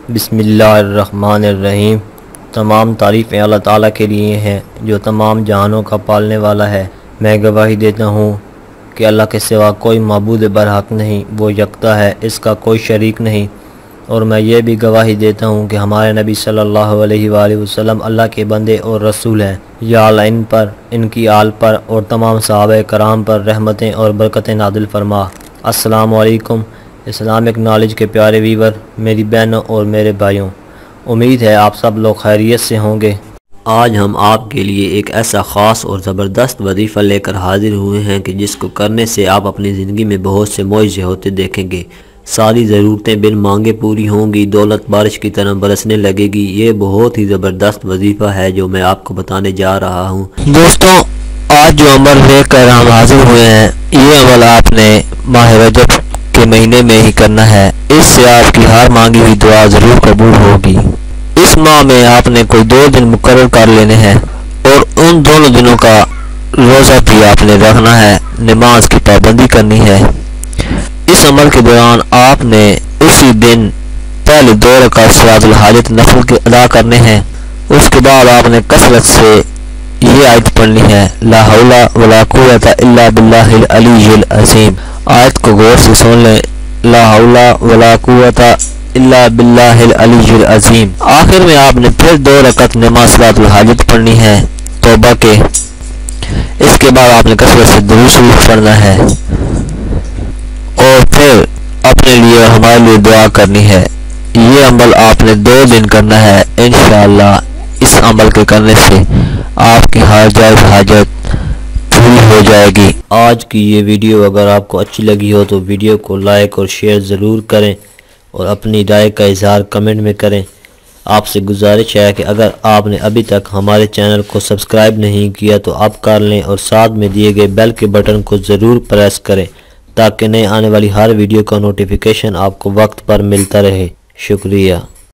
बिस्मिल्लाहिर्रहमानिर्रहीम। तमाम तारीफ़ें अल्लाह ताला के लिए हैं जो तमाम जहानों का पालने वाला है। मैं गवाही देता हूँ कि अल्लाह के सिवा कोई माबूद बरहक नहीं, वो यकता है, इसका कोई शरीक नहीं। और मैं ये भी गवाही देता हूँ कि हमारे नबी सल्लल्लाहु अलैहि वसल्लम अल्लाह के बंदे और रसूल हैं। या अल्लाह इन पर, इनकी आल पर और तमाम सहाबा कराम पर रहमतें और बरकतें नादिल फरमा। अस्सलामु अलैकुम इस्लामिक नॉलेज के प्यारे वीवर, मेरी बहनों और मेरे भाइयों, उम्मीद है आप सब लोग खैरियत से होंगे। आज हम आपके लिए एक ऐसा ख़ास और ज़बरदस्त वजीफ़ा लेकर हाजिर हुए हैं कि जिसको करने से आप अपनी ज़िंदगी में बहुत से मौजे होते देखेंगे। सारी ज़रूरतें बिन मांगे पूरी होंगी, दौलत बारिश की तरह बरसने लगेगी। ये बहुत ही ज़बरदस्त वजीफ़ा है जो मैं आपको बताने जा रहा हूँ। दोस्तों, आज जो अमल लेकर हम हाजिर हुए हैं, ये अमल आपने माह रजब के महीने में ही करना है। इससे आपकी हर मांगी हुई दुआ ज़रूर कबूल होगी। इस माह में आपने कोई 2 दिन मुकर्रर कर लेने हैं और उन दोनों दिनों का रोज़ा भी आपने रखना है, नमाज की पाबंदी करनी है। इस अमल के दौरान आपने उसी दिन पहले 2 रकात सलातुल हाजत नफल के अदा करने हैं। उसके बाद आपने कसरत से ये आयत पढ़नी है, ला हौला वला कुव्वता इल्ला बिल्लाहिल अलीय्यिल अज़ीम। आयत को गौर से सुन लें, ला हौला वला कुव्वता इल्ला बिल्लाहिल अलीय्यिल अज़ीम। आखिर में आपने फिर 2 रकात नमाज सलातुल हाजत पढ़नी है तौबा के। इसके बाद आपने कसरत से दुरूद शरीफ पढ़ना है और फिर अपने लिए और हमारे लिए दुआ करनी है। ये अमल आपने 2 दिन करना है। इंशाअल्लाह इस अमल के करने से आपकी हर जायज़ हाजत पूरी हो जाएगी। आज की ये वीडियो अगर आपको अच्छी लगी हो तो वीडियो को लाइक और शेयर ज़रूर करें और अपनी राय का इज़हार कमेंट में करें। आपसे गुजारिश है कि अगर आपने अभी तक हमारे चैनल को सब्सक्राइब नहीं किया तो आप कर लें और साथ में दिए गए बेल के बटन को ज़रूर प्रेस करें ताकि नए आने वाली हर वीडियो का नोटिफिकेशन आपको वक्त पर मिलता रहे। शुक्रिया।